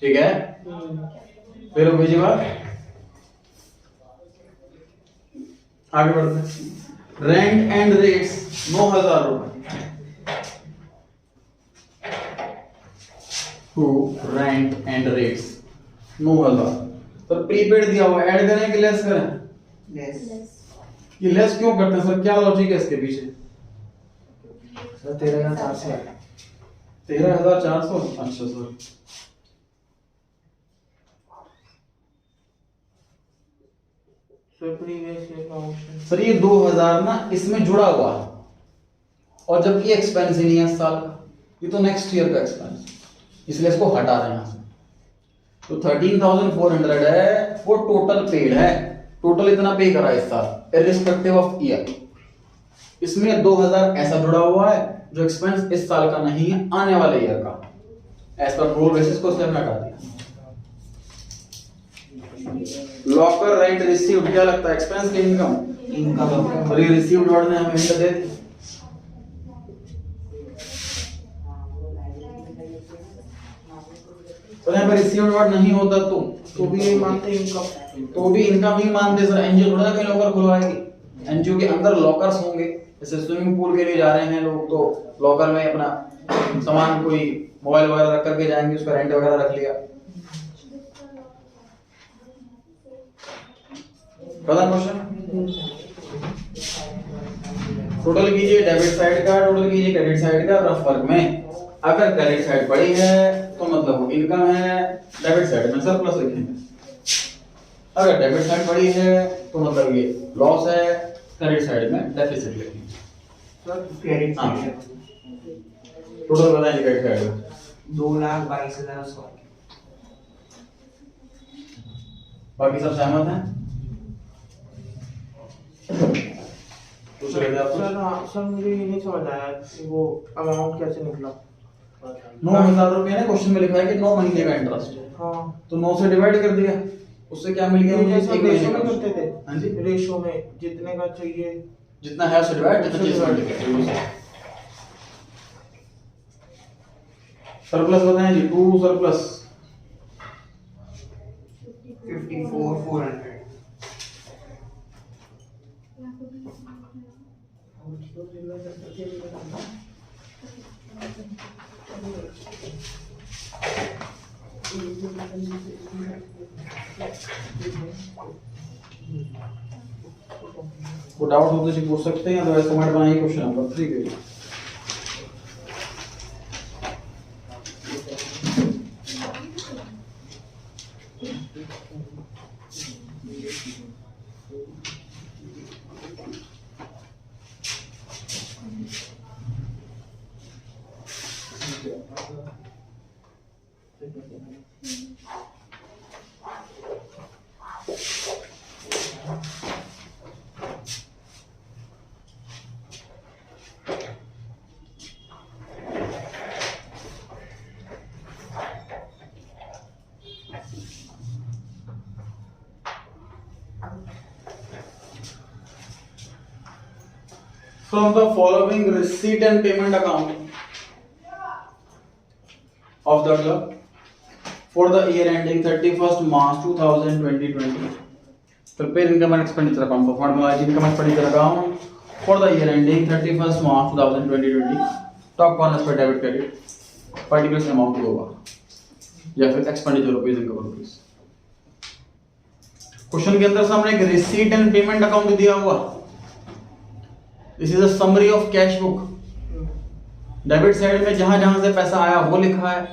ठीक है, फिर भेजी बात, आगे बढ़ते हैं। रेंट एंड रेट्स 9,000 रुपए टू रेंट एंड रेट्स 9,000। तो प्रीपेड दिया हुआ, ऐड करें कि लेस करें? ये लेस क्यों करते हैं सर, क्या लॉजिक है इसके पीछे? सर 13,400 है। 13,400? अच्छा सर, सर प्रीवियस ईयर का ऑप्शन। सर ये 2,000 ना इसमें जुड़ा हुआ है, और जबकि एक्सपेंस ही नहीं है इस साल का, ये तो नेक्स्ट ईयर का एक्सपेंस, इसलिए इसको हटा रहे हैं यहाँ से। तो 13,400 है, वो टोटल पेड है, टोटल इतना पे करा इस साल इररिस्पेक्टिव ऑफ ईयर। इसमें 2,000 ऐसा जुड़ा हुआ है जो एक्सपेंस इस साल का नहीं है, आने वाले ईयर का। एज पर रूल बेसिस को उसने हटा दिया। लॉकर रेंट रिसीव्ड क्या लगता है, एक्सपेंस की इनकम? इनकम। और ये रिसीव्ड वर्ड ने हमें हिंट दे दी। तो यहाँ पे रिसीव्ड वर्ड नहीं होता तो भी ये मानते इनकम। तो भी इनकम ही मानते सर। एनजीओ थोड़ा कहीं लॉकर खुलवाएगी, एनजीओ के अंदर लॉकर्स होंगे। जैसे स्विमिंग पूल के लिए जा रहे हैं लोग, तो लॉकर में अपना सामान, कोई मोबाइल वगैरह रख करके जाएंगे, उसका रेंट वगैरह रख लिया। पता क्वेश्चन? टोटल कीजिए डेबिट साइड का, टोटल कीजिए क्रेडिट साइड का रफ वर्क में। अगर क्रेडिट साइड बड़ी है तो मतलब वो इनकम है, डेबिट साइड में सरप्लस लिखेंगे। अगर डेबिट साइड बड़ी है तो मतलब ये लॉस है, क्रेडिट साइड में डेफिसिट लिखेंगे। सर क्रेडिट हाँ, टोटल बताइए क्रेडिट साइड में। 2,22,100। बाकी सब सहमत हैं? पूछ रहे थे आप? सर हाँ, सर मुझे ये नहीं समझ आया कि वो अमाउंट कैसे निकला। 9,000 रुपये ना क्वेश्चन में लिखा है कि 9 महीने का इंटरेस्ट, हाँ, तो 9 से डिवाइड कर दिया, उससे क्या मिल गया ये मुझे? जैसा एक रेशो महीने में का। करते हाँ जी, थे, रेशो में जितने का चाहिए। जितना है उससे डिवाइड, जितना चीज मल्टीप्लाई। सरप्लस बताएं जी, 2 सरप्लस 54,400। वो डाउट हो तो पूछ सकते हैं, अदरवाइज कमेंट बनाइए क्वेश्चन नंबर 3 के लिए। from the following receipt and payment account of the club for the year ending 31st March 2020. Prepare income and expenditure account for formalized income and expenditure account for the year ending 31st March 2020. Top corner पर debit credit particular amount होगा या फिर expenditure rupees income rupees. Question के अंदर सामने एक receipt and payment account दिया हुआ। This is a summary of cash book. Debit side में जहां जहां से पैसा आया वो लिखा है,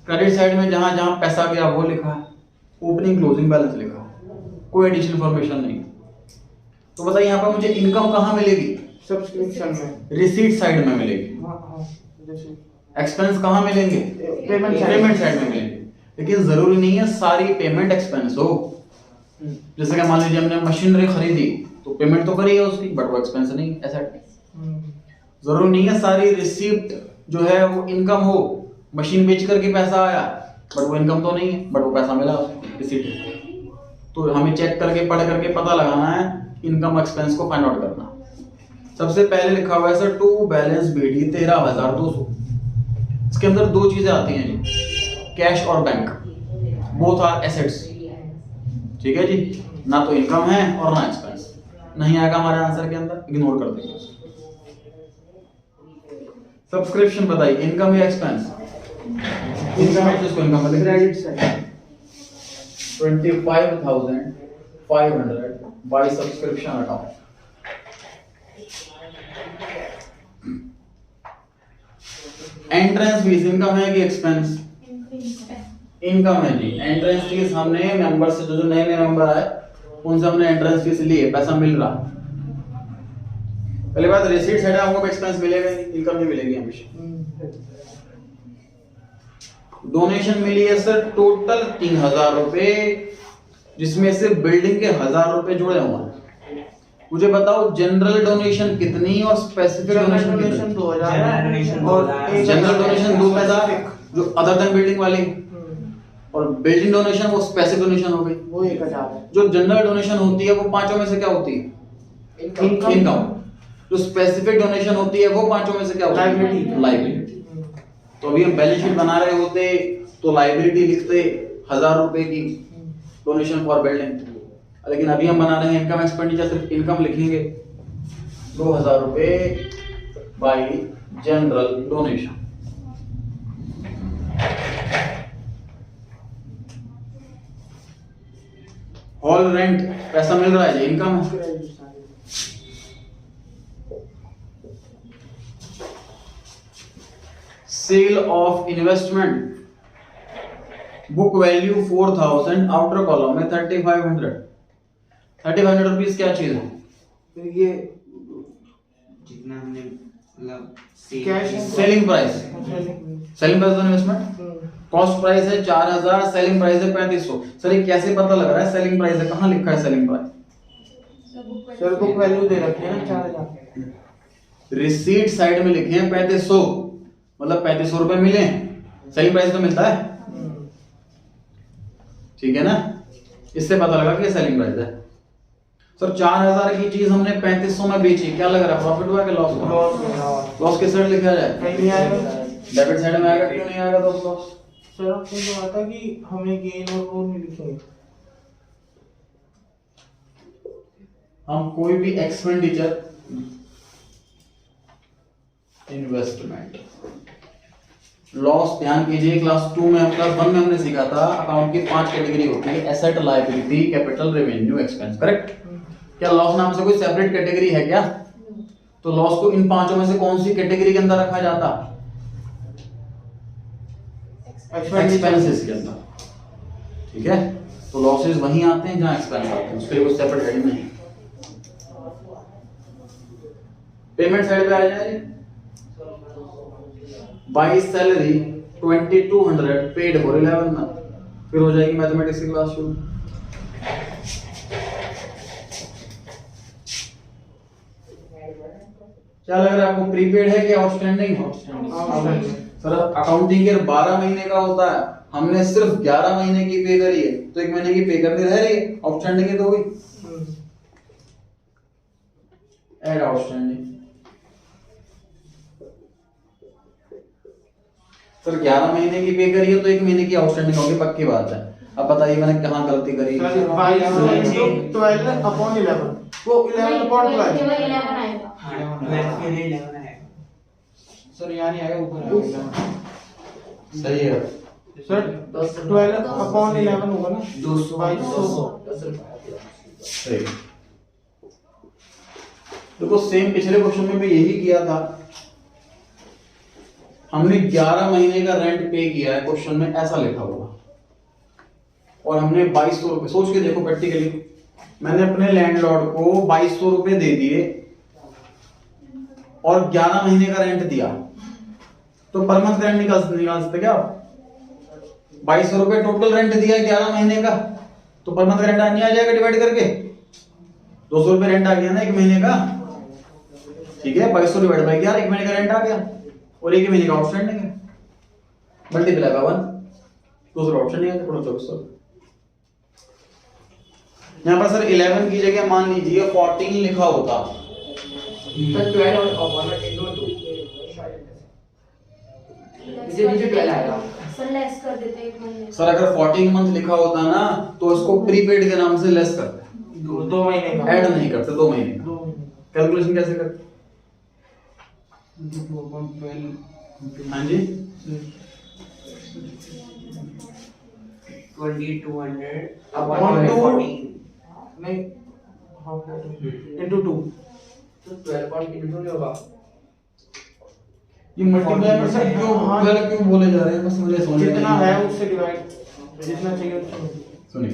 क्रेडिट साइड में जहां जहां पैसा गया वो लिखा है, ओपनिंग क्लोजिंग बैलेंस लिखा है, कोई एडिशनल इंफॉर्मेशन नहीं। तो बताइए यहाँ पर मुझे इनकम कहाँ मिलेगी? सब्सक्रिप्शन में, रिसीट साइड में मिलेगी। हाँ जैसे एक्सपेंस कहाँ मिलेंगे? पेमेंट साइड में मिलेंगे। लेकिन जरूरी नहीं है सारी पेमेंट एक्सपेंस हो। जैसे कि मान लीजिए हमने मशीनरी खरीदी तो पेमेंट तो करी है उसकी, बट वो एक्सपेंस नहीं एसेट। जरूरी नहीं है सारी रिसीप्ट जो है वो इनकम हो। मशीन बेच करके पैसा आया बट वो इनकम तो नहीं है, बट वो पैसा मिला रिसीट। तो हमें चेक करके पढ़ करके पता लगाना है, इनकम एक्सपेंस को फाइंड आउट करना। सबसे पहले लिखा हुआ है सर टू बैलेंस बीडी 13,200। इसके अंदर दो चीजें आती हैं जी, कैश और बैंक, बोथ आर एसेट्स। ठीक है जी, ना तो इनकम है और ना एक्सपेंस। नहीं आएगा हमारे आंसर के अंदर, इग्नोर कर देंगे। सब्सक्रिप्शन बताइए, इनकम या एक्सपेंस? इनकम है जिसको इनकम में credit side 25,500 by subscription account. Entrance fees income है कि एक्सपेंस? इनकम है जी। एंट्रेंस फीस हमने मेंबर से जो नए नए मेंबर आए उनसे हमने एंट्रेंस फीस ली है, पैसा मिल रहा। पहले बात रिसीट साइड आपको एक्सपेंस मिलेगा नहीं, इनकम नहीं मिलेगी हमेशा। डोनेशन मिली है सर टोटल 3,000 रुपए, जिसमें से बिल्डिंग के 1,000 रुपए जुड़े हुए हैं। मुझे बताओ जनरल डोनेशन कितनी और स्पेसिफिक डोनेशन 2,000 और जनरल डोनेशन 2,000 जो अदर देन बिल्डिंग वाली, और बिल्डिंग डोनेशन वो स्पेसिफिक डोनेशन हो गई। वो 1,000 है। जो जनरल डोनेशन होती है वो पांचों में से क्या होती है? इनकम। जो स्पेसिफिक डोनेशन होती है वो पांचों में से क्या होती है? लायबिलिटी। तो अभी हम बैलेंस शीट बना रहे होते तो लायबिलिटी लिखते 1,000 रुपए की डोनेशन फॉर बिल्डिंग, लेकिन अभी हम बना रहे हैं इनकम एक्सपेंडिचर, सिर्फ इनकम लिखेंगे 2,000 रुपए by general donation. Hall rent पैसा मिल रहा है जी, इनकम है। Sale of investment book value 4,000, outer column में 3,500 रुपीज क्या चीज है? ये जितना हमने मतलब cash selling price. Selling price investment cost price है 4,000, सेलिंग प्राइस है 3,500। सर ये कैसे पता लग रहा है सेलिंग प्राइस है? कहाँ लिखा है selling price? Sir book value दे रखी है ना 4,000। रिसीट साइड में लिखे हैं 3,500, मतलब 3,500 रुपए मिले। सेलिंग प्राइस तो मिलता है, ठीक है ना? इससे पता लगा कि सेलिंग प्राइस है। सर 4,000 की चीज हमने 3,500 में बेची, क्या लग रहा है? प्रॉफिट हुआ कि लॉस हुआ? लॉस किस साइड लिखा जाए? नहीं आएगा। डेबिट साइड में आएगा, क्यों नहीं आएगा? तो लॉस सर आपको तो आता कि हमें गेन और वो नहीं लिखेंगे। हम कोई भी एक्सपेंडिचर, इन्वेस्टमेंट, लॉस, ध्यान कीजिए क्लास 2 में, क्लास 1 में हमने सीखा था अकाउंट की 5 कैटेगरी होती है, asset, liability, capital, revenue, expense. Correct? क्या लॉस नाम से कोई सेपरेट कैटेगरी है क्या? तो लॉस को इन पांचों में से कौन सी कैटेगरी के अंदर रखा जाता? एक्सपेंसेस के अंदर। ठीक है, तो लॉसेस वहीं आते हैं जहां एक्सपेंस आते हैं, उसके लिए कोई सेपरेट हेडिंग नहीं। पेमेंट साइड पे आ जाए, by salary 2,200 paid for 11 month, फिर हो जाएगी मैथमेटिक्स की क्लास शुरू। क्या लग रहा है आपको, प्रीपेड है कि आउटस्टैंडिंग? सर अकाउंटिंग ईयर 12 महीने का होता है, हमने सिर्फ 11 महीने की पे करी है, तो 1 महीने की पे करनी रह रही है, आउटस्टैंडिंग है तो होगी। ऐड आउटस्टैंडिंग सर 11 महीने की पे करी है तो 1 महीने की आउटस्टैंडिंग होगी, पक्की बात है। अब बताइए मैंने कहाँ गलती करी? सर 22 into 12 upon 11 वो 11 upon 12 केवल 11 आएगा। हाँ 12 के लिए 11 आएगा। सर यहाँ नहीं आएगा, ऊपर आएगा। सही है सर 12 upon 11 होगा ना 200 सही। देखो सेम पिछले क्वेश्चन में भी यही किया था, हमने 11 महीने का रेंट पे किया है, क्वेश्चन में ऐसा लिखा हुआ, और हमने 2200 रुपए, सोच के देखो प्रैक्टिकली, मैंने अपने लैंडलॉर्ड को 2200 रुपए दे दिए और 11 महीने का रेंट दिया, तो पर मंथ रेंट निकाल सकते क्या आप? 2200 रुपए टोटल रेंट दिया है 11 महीने का, तो पर मंथ रेंट नहीं आ जाएगा डिवाइड करके? 200 रुपए रेंट आ गया ना 1 महीने का, ठीक है, 2200 डिवाइड बाय 11, 1 महीने का रेंट आ गया और 1 महीने का आउटस्टैंडिंग है, मल्टीप्लाई बाय 1, दूसरा ऑप्शन नहीं है, थोड़ा 2400। यहाँ पर सर 11 की जगह मान लीजिए 14 लिखा होता, सर 12 और 1 into 2 नीचे 12 आएगा। सर लेस कर देते 1 महीने। सर अगर 14 मंथ लिखा होता ना तो इसको प्रीपेड के नाम से लेस करते, 2 महीने का ऐड नहीं करते, 2 महीने का। 2 महीने कैलकुलेशन कैसे करते? 2 upon 12 हाँ जी 2200 upon 2 14 नहीं हाँ into 2 तो 12.2 नहीं होगा। ये मल्टीप्लाई में सर क्यों हाँ। 12 क्यों बोले जा रहे हैं, बस मुझे समझ में जितना नहीं है आया। उससे डिवाइड, जितना चाहिए उतना। सुनिए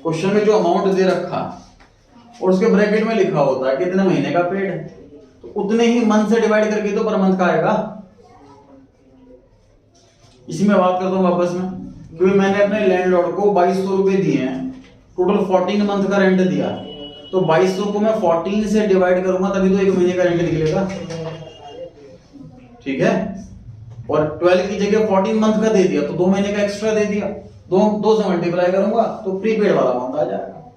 क्वेश्चन में जो अमाउंट दे रखा और उसके ब्रैकेट में लिखा होता है कितने महीने का पेड है, तो उतने ही मंथ से डिवाइड करके तो पर मंथ का आएगा। इसी में बात करता हूँ वापस में, क्योंकि मैंने अपने लैंडलॉर्ड को 2200 रुपए दिए हैं, टोटल 14 मंथ का रेंट दिया, तो 2200 को मैं 14 से डिवाइड करूंगा तभी तो 1 महीने का रेंट निकलेगा, ठीक है। और 12 की जगह 14 मंथ का दे दिया तो 2 महीने का एक्स्ट्रा दे दिया, दो से मल्टीप्लाई करूंगा तो प्रीपेड वाला अमाउंट आ जाएगा,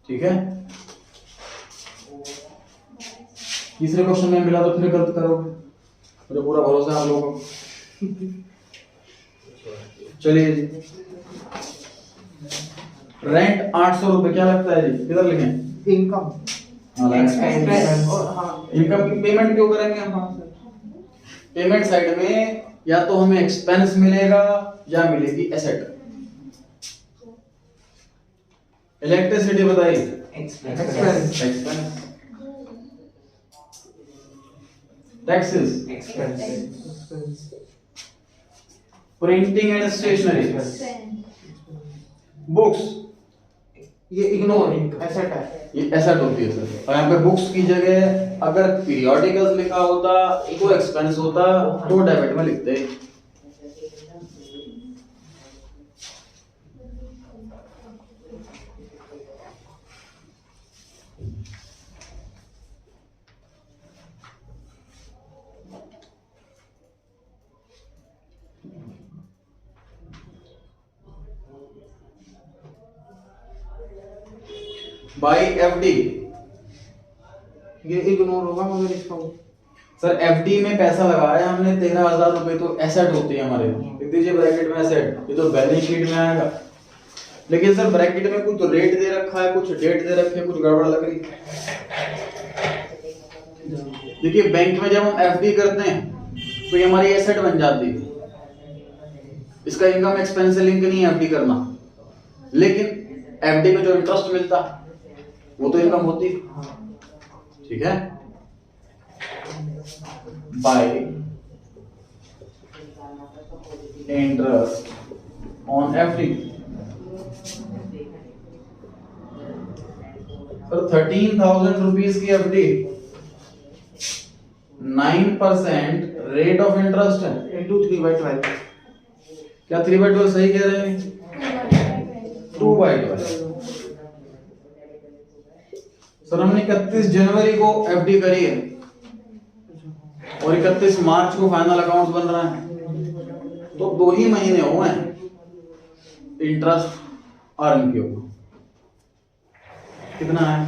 ठीक है। तीसरे क्वेश्चन में मिला तो फिर गलत करोगे, मुझे पूरा भरोसा है आप लोगों को। चलिए जी, रेंट 800 रुपए, क्या लगता है जी, किधर लिखें? Income Expense। और हाँ इनकम की पेमेंट क्यों करेंगे हम? पेमेंट साइड में या तो हमें एक्सपेंस मिलेगा या मिलेगी एसेट। इलेक्ट्रिसिटी बताइए, Expense। Expense. Taxes, Expense। Printing and stationery, books, ये इग्नोर एसेट है। ये एसेट होती है सर। और यहाँ पे बुक्स की जगह अगर पीरियोडिकल्स लिखा होता तो एक्सपेंस होता, तो डेबिट में लिखते। बाई एफडी, ये इग्नोर होगा मगर इसका सर एफडी में पैसा लगाया हमने 13,000 रुपए, तो एसेट होती है हमारे, लिख दीजिए ब्रैकेट में एसेट, ये तो बैलेंस शीट में आएगा। लेकिन सर ब्रैकेट में कुछ रेट दे रखा है, कुछ डेट दे रखी है, कुछ गड़बड़ लग रही है। देखिए बैंक में जब हम एफडी करते हैं तो ये हमारी एसेट बन जाती है, इसका इनकम एक्सपेंस से लिंक नहीं है एफडी करना, लेकिन एफडी में जो इंटरेस्ट मिलता वो तो इनकम होती है, ठीक है। Bye interest on FD, sir 13,000 rupees की एफडी, 9% रेट ऑफ इंटरेस्ट है, into 3/12 क्या 3/12 सही कह रहे हैं? 2/12। सर हमने 31 जनवरी को एफडी करी है और 31 मार्च को फाइनल अकाउंट बन रहा है, तो 2 ही महीने हुए हैं इंटरेस्ट अर्न किए हुए। कितना है?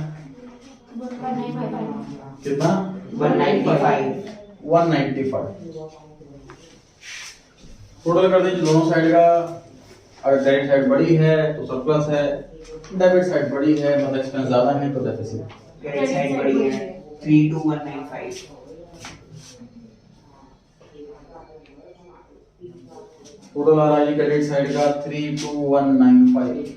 कितना? 195। 195। टोटल कर दीजिए दोनों साइड का। अगर क्रेडिट साइड बड़ी है तो सरप्लस है, डेबिट साइड बड़ी है मतलब एक्सपेंस ज्यादा है तो डेफिसिट। क्रेडिट साइड बड़ी है 32195। टोटल आ रहा है क्रेडिट साइड का 32195।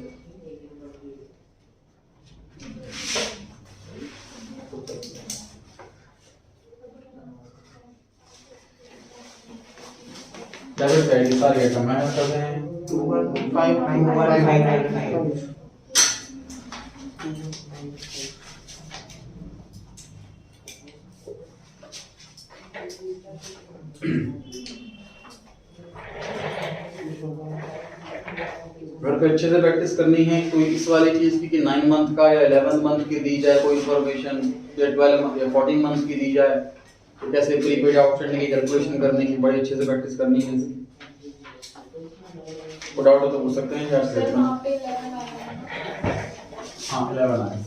डेबिट साइड की सारी आइटम माइनस कर दें। 2195। घर पे अच्छे से प्रैक्टिस करनी है। कोई इस वाली चीज की 9 मंथ का या 11 मंथ की दी जाए कोई इंफॉर्मेशन, या 12 मंथ या 14 मंथ की दी जाए तो कैसे प्रीपेड आउटस्टैंडिंग की कैलकुलेशन करनी है, बड़ी अच्छे से प्रैक्टिस करनी है। कोई डाउट हो तो पूछ सकते हैं। सर वहाँ पे 11 आया है। हाँ 11 आए।